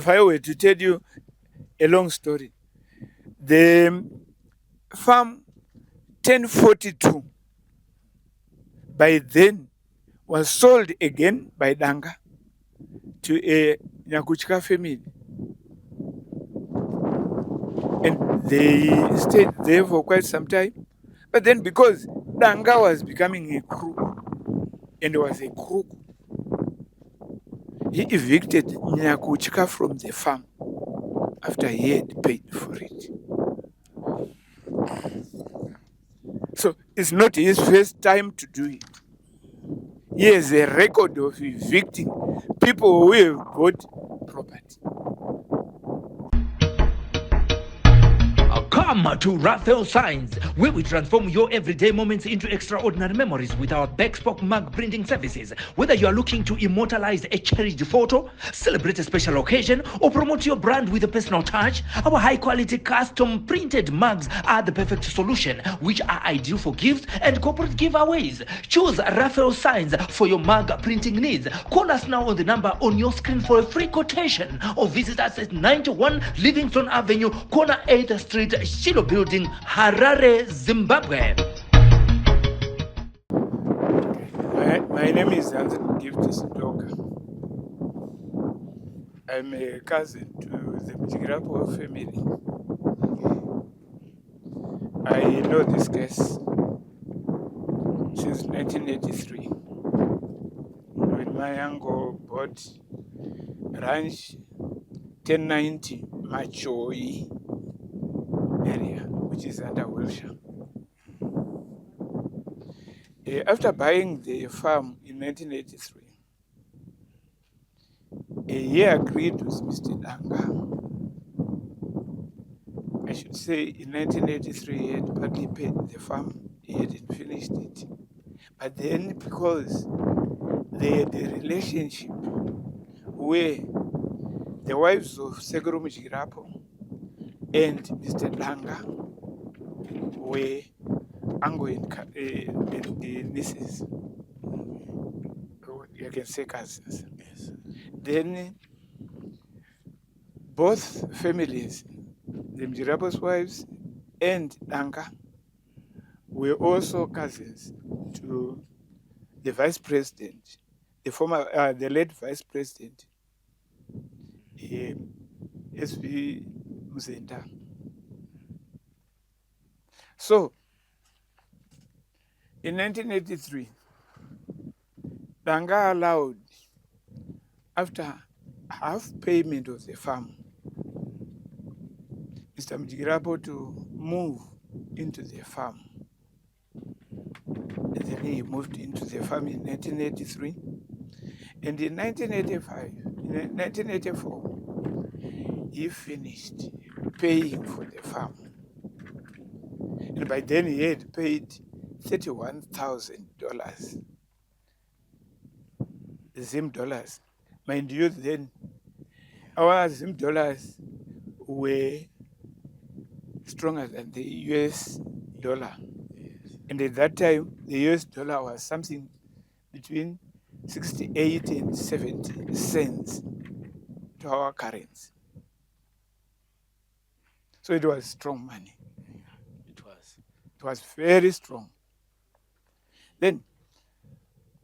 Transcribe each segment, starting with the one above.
if I were to tell you a long story, the farm 1042 by then was sold again by Danga to a Nyakuchika family. And they stayed there for quite some time. But then because Danga was becoming a crook and was a crook, he evicted Nyakuchika from the farm after he had paid for it. So it's not his first time to do it. He has a record of evicting people who have bought property. Come to Raphael Signs, where we transform your everyday moments into extraordinary memories with our bespoke mug printing services. Whether you are looking to immortalize a cherished photo, celebrate a special occasion, or promote your brand with a personal touch, our high-quality custom printed mugs are the perfect solution, which are ideal for gifts and corporate giveaways. Choose Raphael Signs for your mug printing needs. Call us now on the number on your screen for a free quotation, or visit us at 91 Livingston Avenue, corner 8th Street, Shilo Building, Harare, Zimbabwe. My name is Anthony Gifts Doga. I'm a cousin to the Mjigirapo family. I know this case since 1983, when my uncle bought ranch 1090 Machoi area, which is under Wilshire. After buying the farm in 1983, he agreed with Mr. Danga. I should say in 1983 he had partly paid the farm, he hadn't finished it. But then because they had a relationship where the wives of Seguro Mjigirapo and Mr. Danga were uncle and nieces. You can say cousins. Yes. Then both families, the Mjigirapo's wives and Danga, were also cousins to the vice president, the late vice president, S.V. Muzenda. So, in 1983, Danga allowed, after half payment of the farm, Mr. Mjigirapo to move into the farm. And then he moved into the farm in 1983. And in 1984, he finished paying for the farm. And by then he had paid $31,000, Zim dollars. Mind you, then our Zim dollars were stronger than the US dollar. Yes. And at that time, the US dollar was something between 68 and 70 cents to our currency. So it was strong money. It was very strong. Then,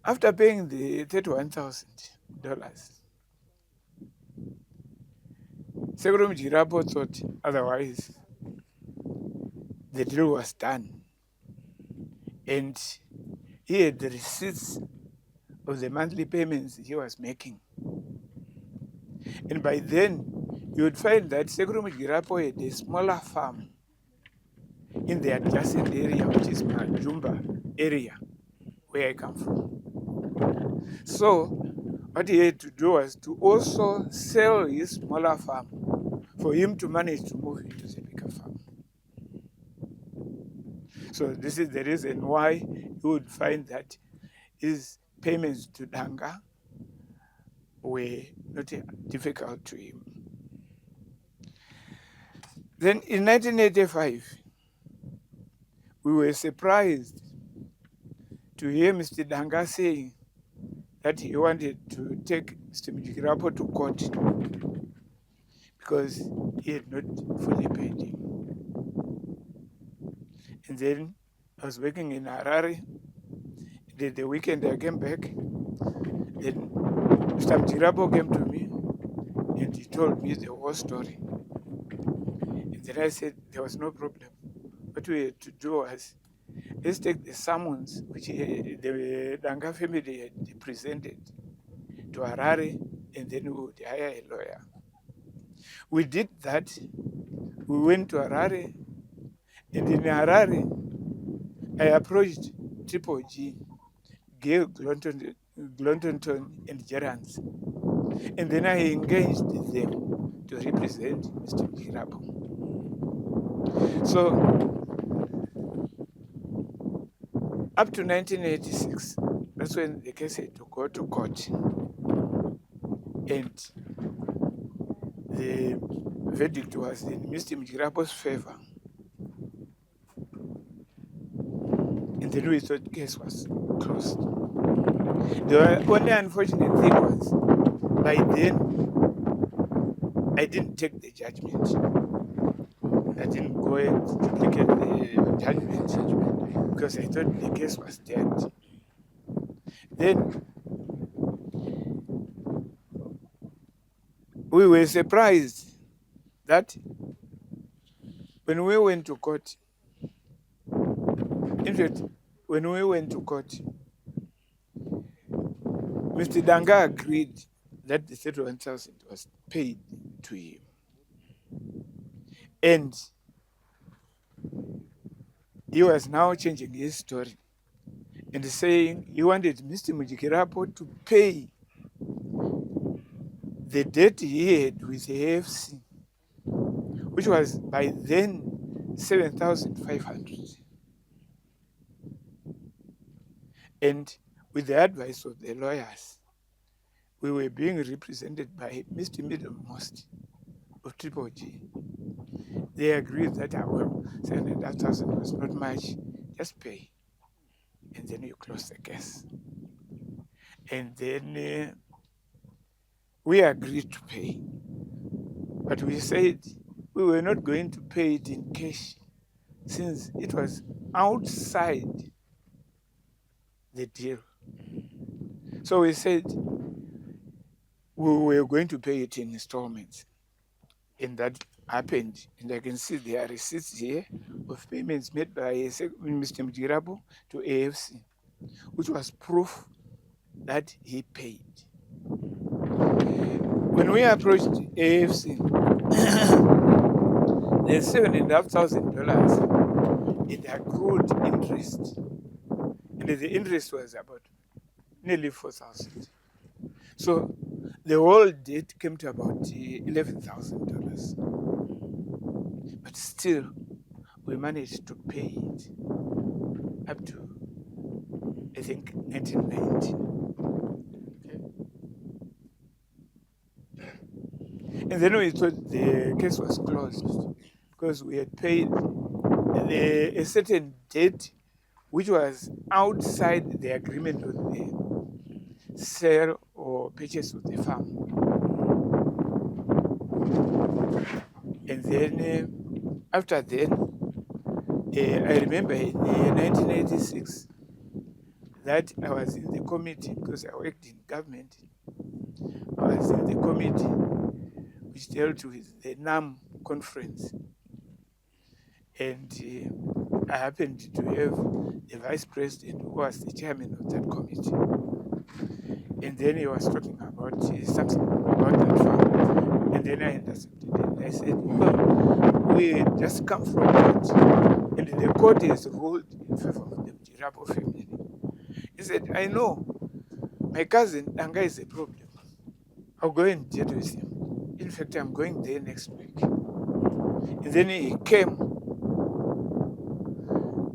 after paying the $31,000, Seguro Mjigirapo thought otherwise the deal was done. And he had the receipts of the monthly payments he was making. And by then, you would find that Seguro Mjigirapo had a smaller farm in the adjacent area, which is Majumba area, where I come from. So, what he had to do was to also sell his smaller farm for him to manage to move into the bigger farm. So this is the reason why you would find that his payments to Danga were not difficult to him. Then in 1985, we were surprised to hear Mr. Danga saying that he wanted to take Mr. Mjigirapo to court because he had not fully paid him. And then I was working in Harare. The weekend I came back, then Mr. Mjirapo came to me and he told me the whole story. And then I said there was no problem. What we had to do was, let's take the summons which the Danga family had presented to Harare, and then we would hire a lawyer. We did that. We went to Harare, and in Harare, I approached Triple G, Gail Glonton, and Gerrans, and then I engaged them to represent Mr. Mjirapo. So, up to 1986, that's when the case had to go to court. And the verdict was in Mr. Mjirapo's favor. And then we thought the case was closed. The only unfortunate thing was, by then, I didn't take the judgment. I didn't go and duplicate the judgment because I thought the case was dead. Then we were surprised that when we went to court, in fact, when we went to court, Mr. Danga agreed that the 31,000 was paid to him. And he was now changing his story and saying he wanted Mr. Mjirapo to pay the debt he had with the AFC, which was by then 7,500. And with the advice of the lawyers, we were being represented by Mr. Middlemost of Triple G. They agreed that, well, 7,500 was not much, just pay. And then you close the case. And then we agreed to pay. But we said we were not going to pay it in cash since it was outside the deal. So we said we were going to pay it in installments. And that happened. And I can see there are receipts here of payments made by Mr. Mjirapo to AFC, which was proof that he paid. When we approached AFC, the $7,500 it accrued interest, and the interest was about nearly 4,000. So the whole debt came to about $11,000. But still, we managed to pay it up to, I think, 1990. And then we thought the case was closed because we had paid a certain debt which was outside the agreement of the sale or purchase of the farm. And then after that, I remember in 1986 that I was in the committee because I worked in government. I was in the committee which dealt with the NAM conference. And I happened to have the vice president who was the chairman of that committee. And then he was talking about something about that farm. And then I understood it. And I said, well, we just come from court, and the court has ruled in favor of the Mjirapo family. He said, I know my cousin Danga is a problem. I'll go and deal with him. In fact, I'm going there next week. And then he came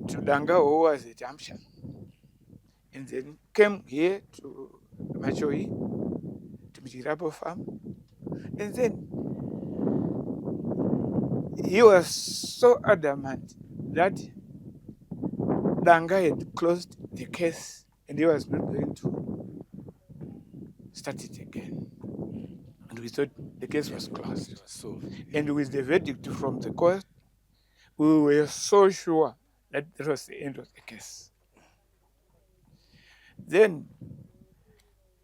to Danga, who was at Hampshire, and then came here to Machoi, to Mjirapo farm. And then he was so adamant that Danga had closed the case and he was not going to start it again. And we thought the case was closed. It was solved. And with the verdict from the court, we were so sure that that was the end of the case. Then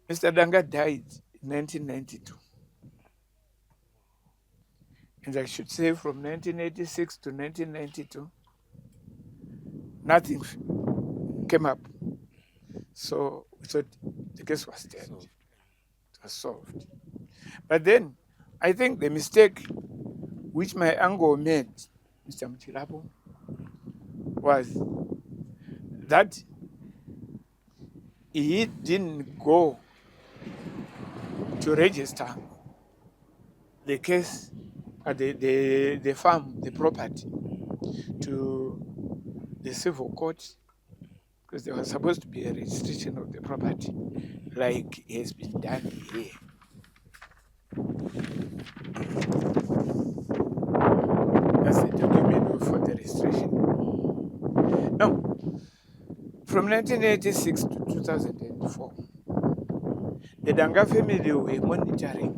Mr. Danga died in 1992. And I should say from 1986 to 1992, nothing came up. So we thought the case was dead. Solved. It was solved. But then I think the mistake which my uncle made, Mr. Mchirapo, was that he didn't go to register the case at the farm, the property, to the civil court, because there was supposed to be a registration of the property, like has been done here. That's the document for the registration. Now, from 1986 to 2004, the Danga family were monitoring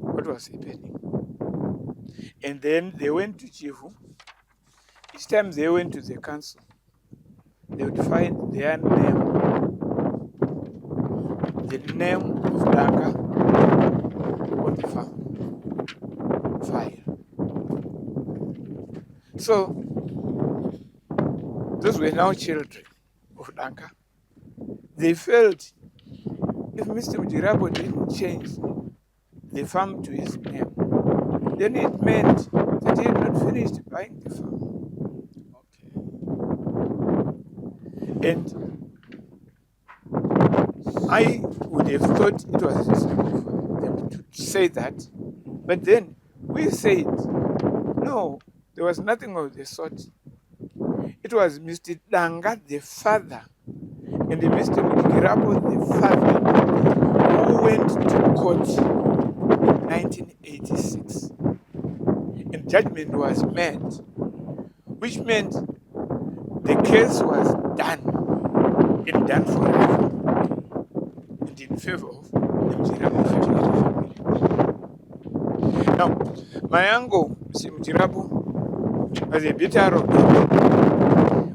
what was happening. And then they went to Chifu. Each time they went to the council, they would find their name, the name of Danga on the farm file. So, those were now children of Danga. They felt if Mr. Mchirapo didn't change the farm to his name, then it meant that he had not finished buying the farm. Okay. And I would have thought it was reasonable for them to say that. But then we said, no, there was nothing of the sort. It was Mr. Danga, the father, and Mr. Mchirapo, the father, who went to court in 1986. And judgment was made, which meant the case was done and done forever, and in favor of the Mchirapo family. Now, my uncle, Mr. Mchirapo, was a bit arrogant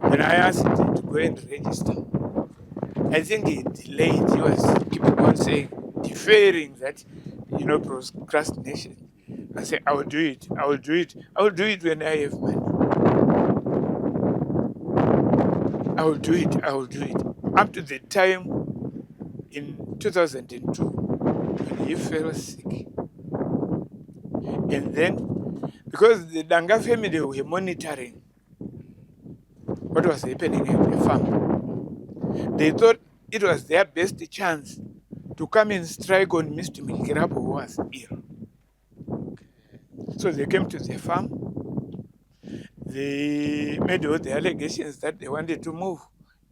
when I asked him to go and register. I think he delayed, he was keeping on saying, deferring that, procrastination. I said, I will do it, I will do it, I will do it when I have money. I will do it, I will do it. Up to the time in 2002 when he fell sick. And then, because the Danga family were monitoring what was happening at the farm, they thought it was their best chance to come and strike on Mr. Mchirapo, who was ill. So they came to the farm. They made all the allegations that they wanted to move.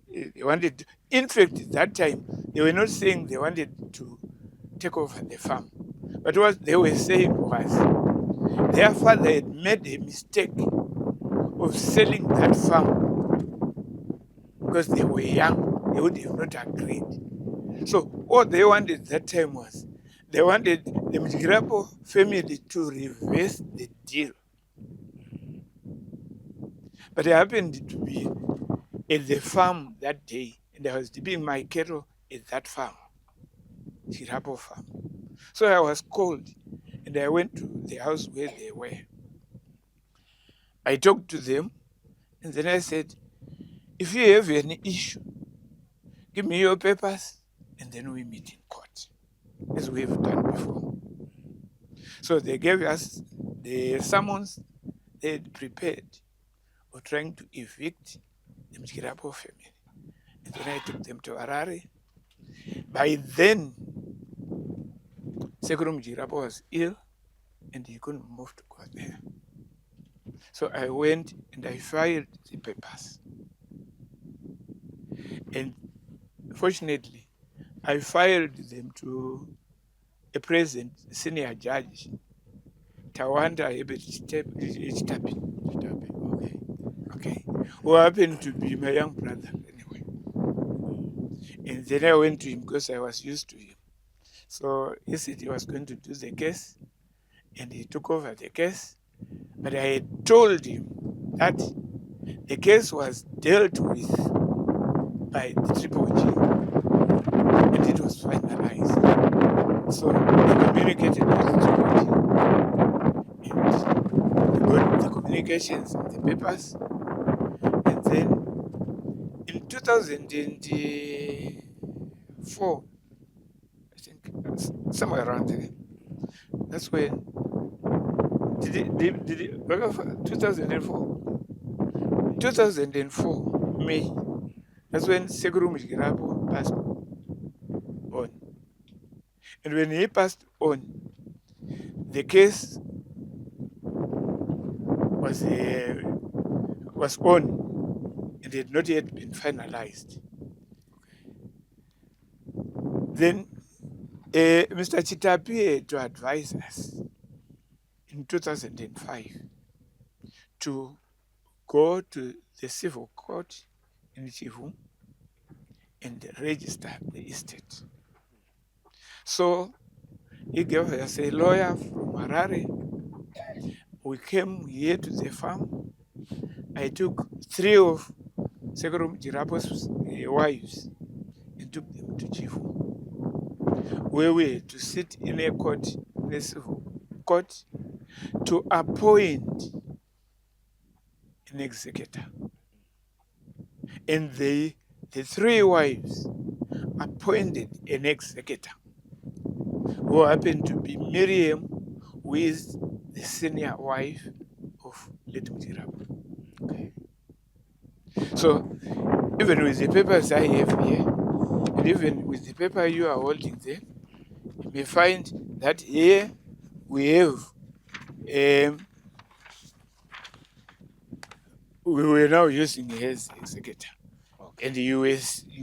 They wanted, in fact, that time, they were not saying they wanted to take over the farm. But what they were saying was their father had made a mistake of selling that farm because they were young. They would have not agreed. So what they wanted that time was they wanted the Mchirapo family to reverse the deal. But I happened to be at the farm that day, and I was dipping my cattle at that farm, Mchirapo farm. So I was called, and I went to the house where they were. I talked to them, and then I said, if you have any issue, give me your papers, and then we meet in court, as we have done before. So they gave us the summons they had prepared of trying to evict the Mchirapo family. And then I took them to Harare. By then, Sekuru Mchirapo was ill and he couldn't move to go there. So I went and I filed the papers. And fortunately, I filed them to a present senior judge, Tawanda Chitapi, okay, who happened to be my young brother anyway. And then I went to him because I was used to him. So he said he was going to do the case, and he took over the case. But I had told him that the case was dealt with by the Triple G, and it was finalized. So he communicated with Triple G, and we got the communications and the papers. And then in 2004, I think somewhere around there, that's when 2004? 2004, May. That's when Sekuru Mujigirabo passed on. And when he passed on, the case was on and had not yet been finalized. Then Mr. Chitapi had to advise us in 2005 to go to the civil court in Chivu and register the estate. So he gave us a lawyer from Harare. We came here to the farm. I took 3 of Sekuru Mujigirabo's wives and took them to Chivu, where we had to sit in a court, in a civil court, to appoint an executor. And the 3 wives appointed an executor, who happened to be Miriam, who is the senior wife of late Mujigirabo. Okay. So even with the papers I have here, and even with the paper you are holding there, you may find that here we have we were now using his executor. Okay. And you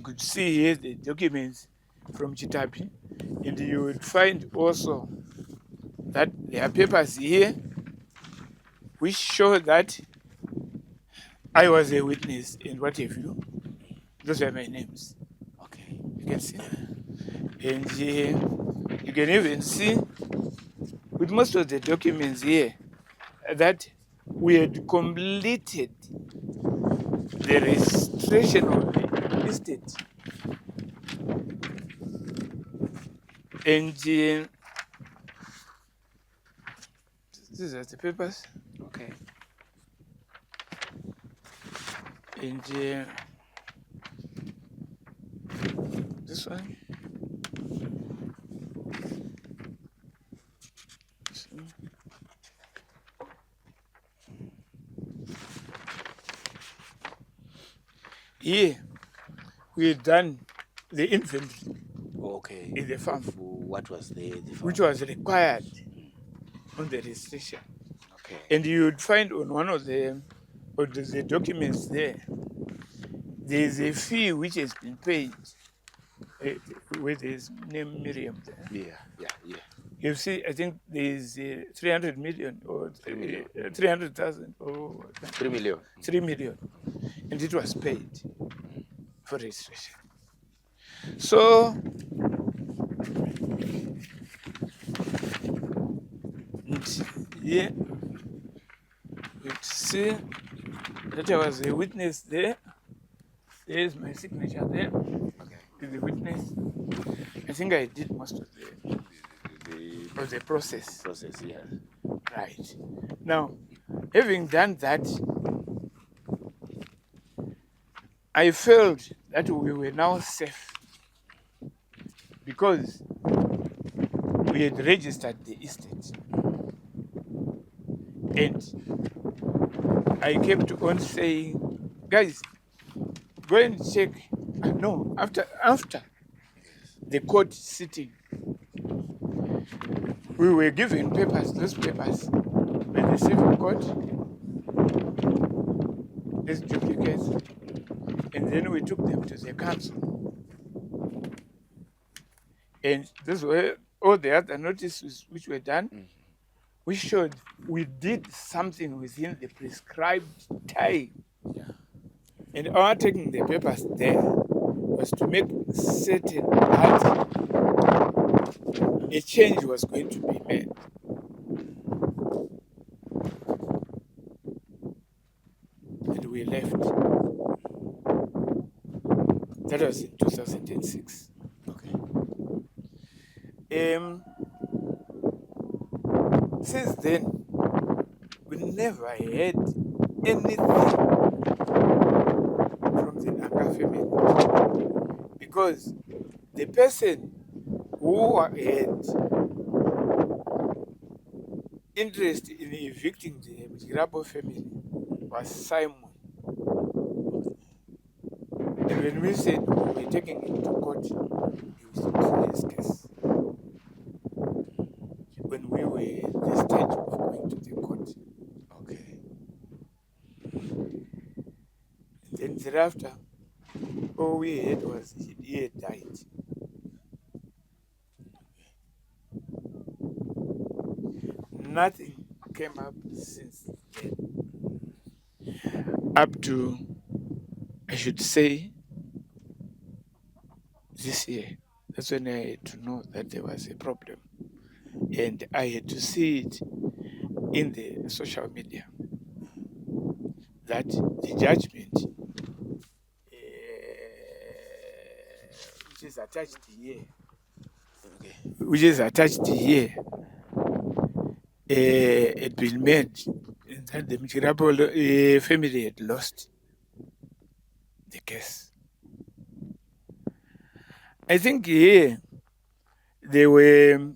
could see here the documents from Chitapi, and you would find also that there are papers here which show that I was a witness and what have you. Those are my names. Okay. You can see. And you can even see with most of the documents here that we had completed the registration of the estate. And these are the papers. Okay. And this one. This one. Here, we had done the inventory Okay. in the farm, What was the farm? which was required on the registration. Okay. And you would find on one of the documents there is a fee which has been paid with his name Miriam there. Yeah. You see, I think there is 300 million or 300,000 or 3 million. 3 million, and it was paid for registration. So and here we see that I was a witness there. There is my signature there. Okay. Is the witness. I think I did most of the process. Process, yeah. Right. Now, having done that, I felt that we were now safe because we had registered the estate. And I kept on saying, guys, go and check. No, after the court sitting, we were given papers, those papers, by the civil court, as duplicates, and then we took them to the council. And those were all the other notices which were done. We showed we did something within the prescribed time. Yeah. And our taking the papers there was to make certain that a change was going to be made. And we left. That was in 2006. Okay. Since then, we never had anything from the Nanga family, because the person who had interest in evicting the Mjirabo family was Simon. And when we said we were taking him to court, he was his case. When we were at the stage of going to the court. Okay. And then thereafter, all we had was he had died. Nothing came up since then. Up to, I should say, this year. That's when I had to know that there was a problem. And I had to see it in the social media that the judgment, which is attached here, had been made, and that the Mjirabo family had lost the case. I think here there were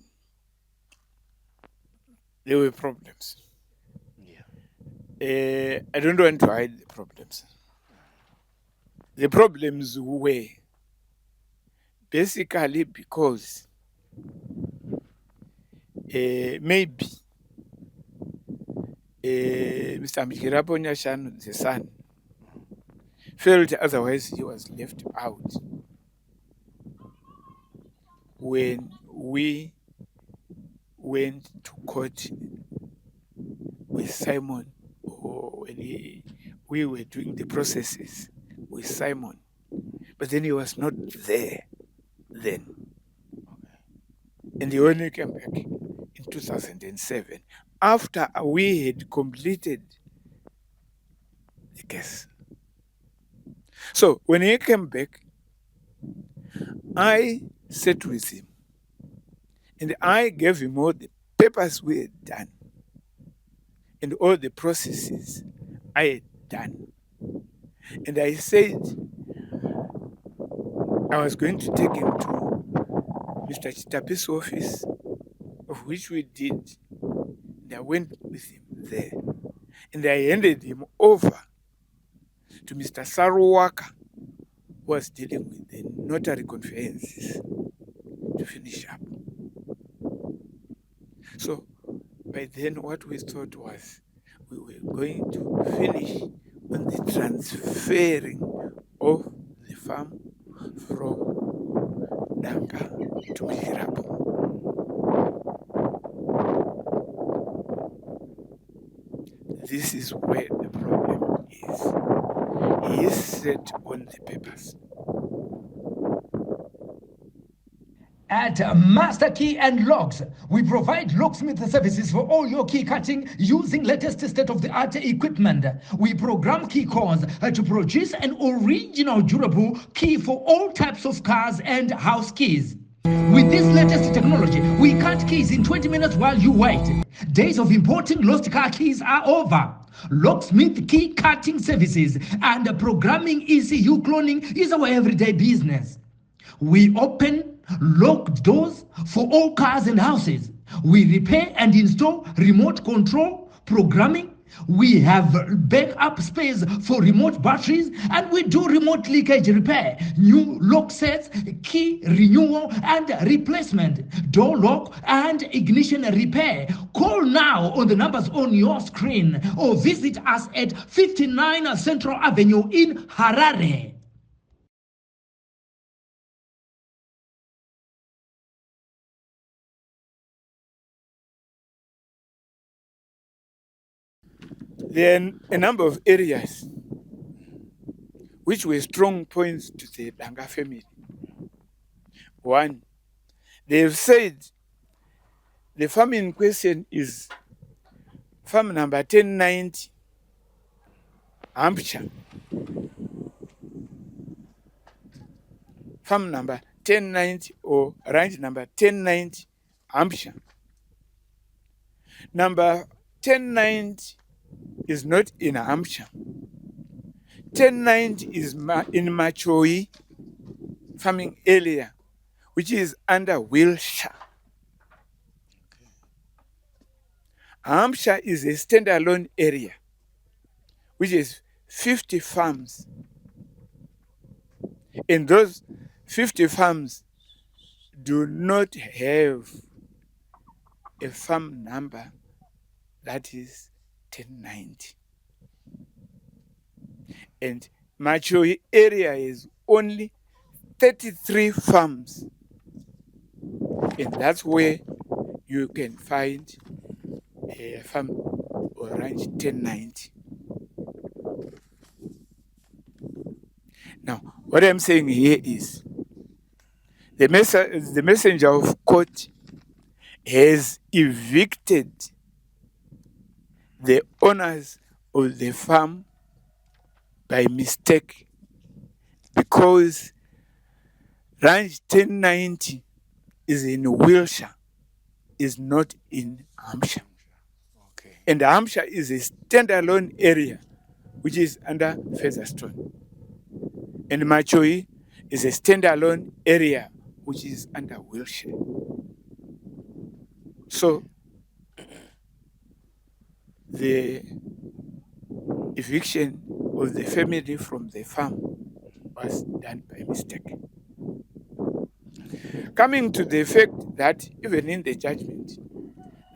problems. Yeah. I don't want to hide the problems. The problems were basically because maybe Mr. Mjirabo Nyashanu, the son, felt otherwise he was left out when we went to court with Simon, or when we were doing the processes with Simon. But then he was not there then. And he only came back in 2007 after we had completed the case. So when he came back, I sat with him and I gave him all the papers we had done and all the processes I had done. And I said I was going to take him to Mr. Chitapi's office, of which we did. And I went with him there. And I handed him over to Mr. Saruwaka, who was dealing with the notary conveyances, to finish up. So by then what we thought was we were going to finish on the transferring of the farm from Nanga to Mjirabo. This is where the problem is. He is set on the papers. At Master Key and Locks, we provide locksmith services for all your key cutting using latest state-of-the-art equipment. We program key cores to produce an original durable key for all types of cars and house keys. With this latest technology, we cut keys in 20 minutes while you wait. Days of importing lost car keys are over. Locksmith key cutting services and programming ECU cloning is our everyday business. We open locked doors for all cars and houses. We repair and install remote control programming. We have backup space for remote batteries, and we do remote leakage repair, new lock sets, key renewal and replacement, door lock and ignition repair. Call now on the numbers on your screen or visit us at 59 Central Avenue in Harare. There are a number of areas which were strong points to the Danga family. One, They've said the farm in question is farm number 1090, Hampshire. Farm number 1090 or range number 1090, Hampshire. Number 1090 is not in Hampshire. 1090 is in Machoi farming area, which is under Wiltshire. Hampshire is a standalone area, which is 50 farms. And those 50 farms do not have a farm number that is 1090. And Machoi area is only 33 farms. And that's where you can find a farm or ranch 1090. Now, what I'm saying here is the messenger of court has evicted the owners of the farm by mistake, because ranch 1090 is in Wiltshire, is not in Hampshire. Okay. And Hampshire is a standalone area which is under Featherstone. And Machoi is a standalone area which is under Wiltshire. So the eviction of the family from the farm was done by mistake. Coming to the fact that even in the judgment,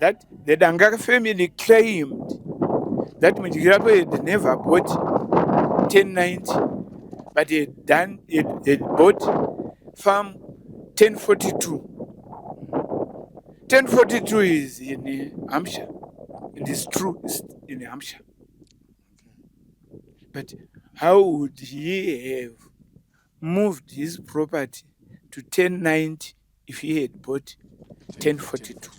that the Danga family claimed that Mujigirapo had never bought 1090, but he had bought farm 1042. 1042 is in Hampshire. It is true, it's in Hampshire. But how would he have moved his property to 1090 if he had bought 1042?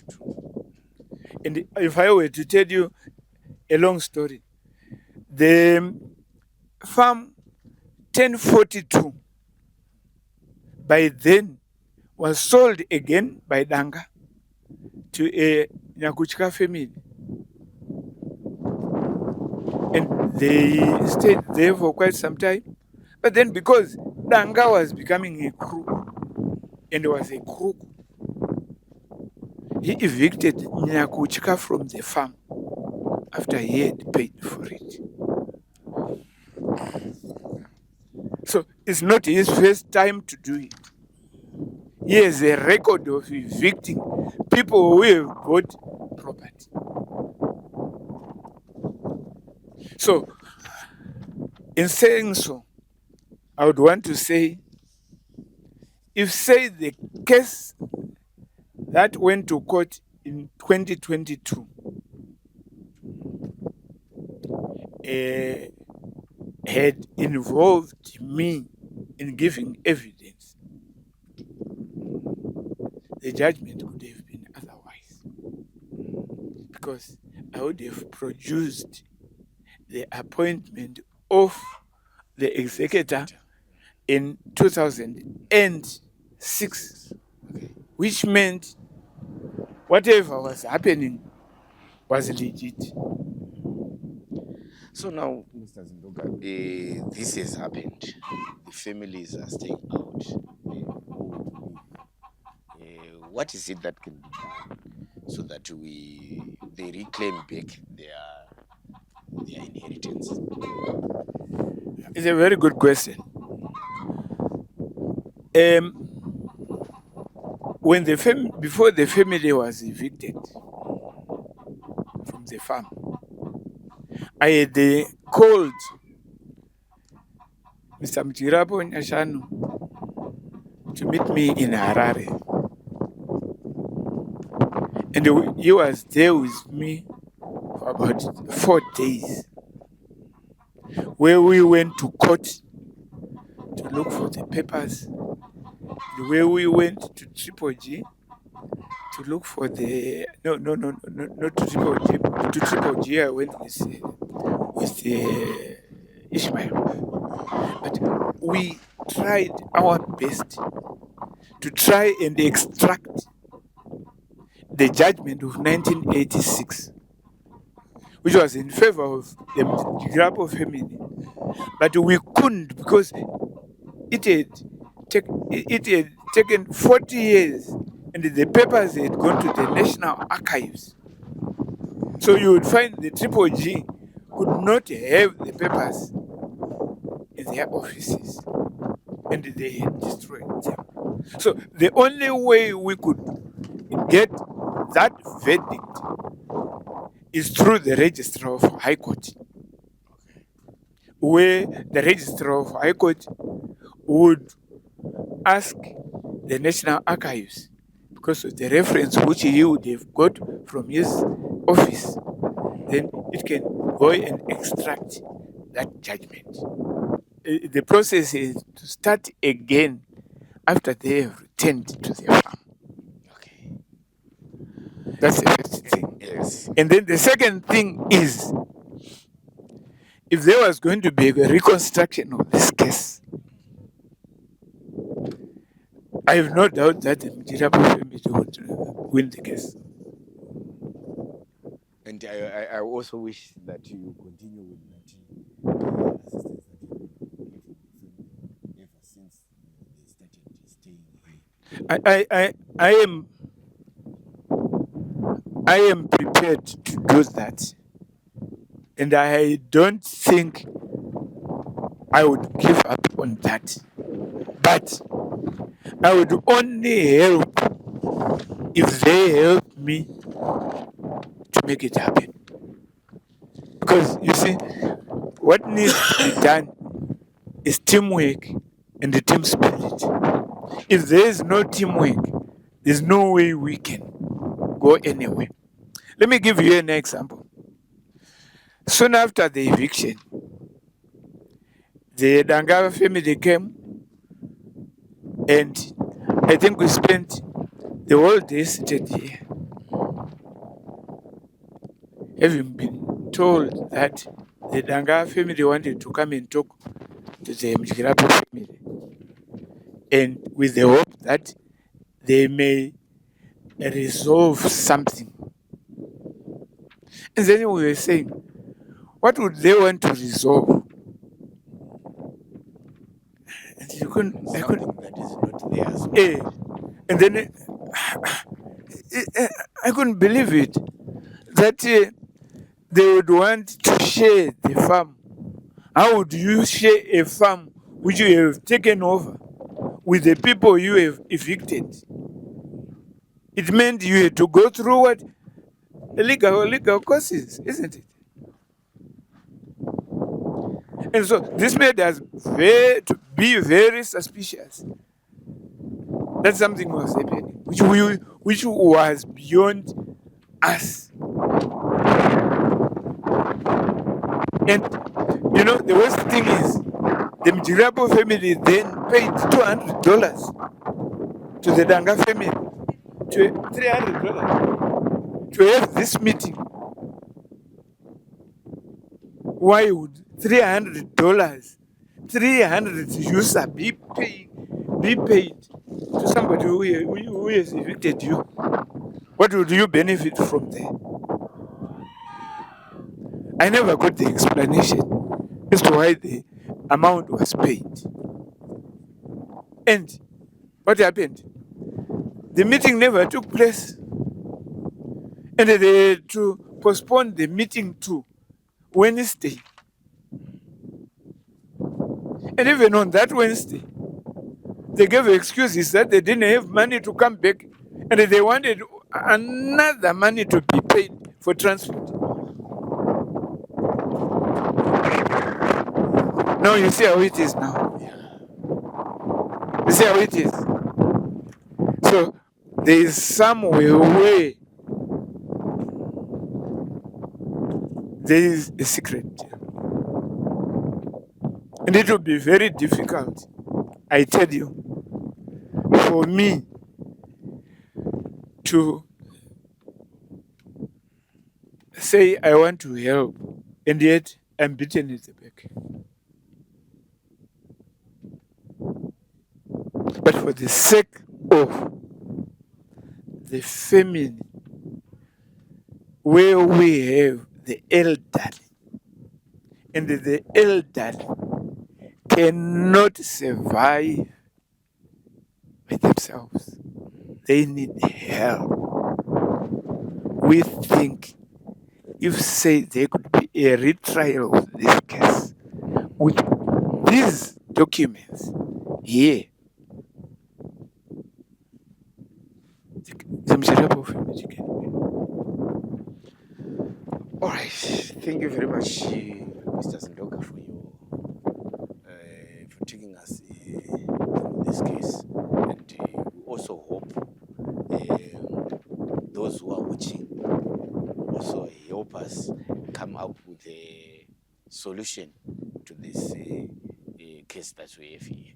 And if I were to tell you a long story, the farm 1042 by then was sold again by Danga to a Nyakuchika family. And they stayed there for quite some time. But then because Danga was becoming a crook and was a crook, he evicted Nyakuchika from the farm after he had paid for it. So it's not his first time to do it. He has a record of evicting people who have bought property. So, in saying so, I would want to say, if say the case that went to court in 2022 had involved me in giving evidence, the judgment could have been otherwise. Because I would have produced the appointment of the executor in 2006, which meant whatever was happening was legit. So now, Mr. Zindoka, this has happened. The families are staying out. What is it that can be done so that they reclaim back their inheritance? It's a very good question. When before the family was evicted from the farm, I had called Mr. Mujigirapo Nyashanu to meet me in Harare. And he was there with me for about 4 days, where we went to court to look for the papers, where we went to Triple G to look for the no not to Triple G. I went with Ishmael, but we tried our best to try and extract the judgment of 1986, which was in favor of the Mjirapo family, but we couldn't because it had taken 40 years, and the papers had gone to the National Archives. So you would find the Triple G could not have the papers in their offices, and they had destroyed them. So the only way we could get that verdict is through the Registrar of High Court, where the Registrar of High Court would ask the National Archives, because of the reference which he would have got from his office, then it can go and extract that judgment. The process is to start again after they have returned to their farm. Okay. That's the first thing. Yes. And then the second thing is, if there was going to be a reconstruction of this case, I have no doubt that the Mjirapo family would win the case. And I also wish that you continue with that assistance that you ever since they started staying here. I am prepared to do that, and I don't think I would give up on that. But I would only help if they help me to make it happen. Because you see, what needs to be done is teamwork and the team spirit. If there is no teamwork, there's no way we can go anywhere. Let me give you an example. Soon after the eviction, the Dangava family came, and I think we spent the whole day seated here, having been told that the Dangava family wanted to come and talk to the Mjirapo family, and with the hope that they may resolve something. And then we were saying, what would they want to resolve? And you couldn't, I couldn't. Something that is not theirs. And then I couldn't believe it that they would want to share the farm. How would you share a farm which you have taken over with the people you have evicted? It meant you had to go through what? Legal courses, isn't it? And so this made us to be very suspicious that something was happening, which was beyond us. And you know, the worst thing is, the Mjirapo family then paid $200 to the Danga family, to $300 to have this meeting. Why would $300, user be paid to somebody who has evicted you? What would you benefit from there? I never got the explanation as to why the amount was paid. And what happened? The meeting never took place. And they had to postpone the meeting to Wednesday. And even on that Wednesday, they gave excuses that they didn't have money to come back, and they wanted another money to be paid for transport. Now you see how it is now. You see how it is. So there is some way there is a secret. And it will be very difficult, I tell you, for me to say I want to help, and yet I'm beaten at the back. But for the sake of the family, where we have the elderly, and the elderly cannot survive by themselves, they need help. We think if, say, there could be a retrial of this case with these documents here, the Msharapo family can win. All right. Thank you very much, Mr. Zindoka, for taking us through this case. And we also hope those who are watching also help us come up with a solution to this case that we have here.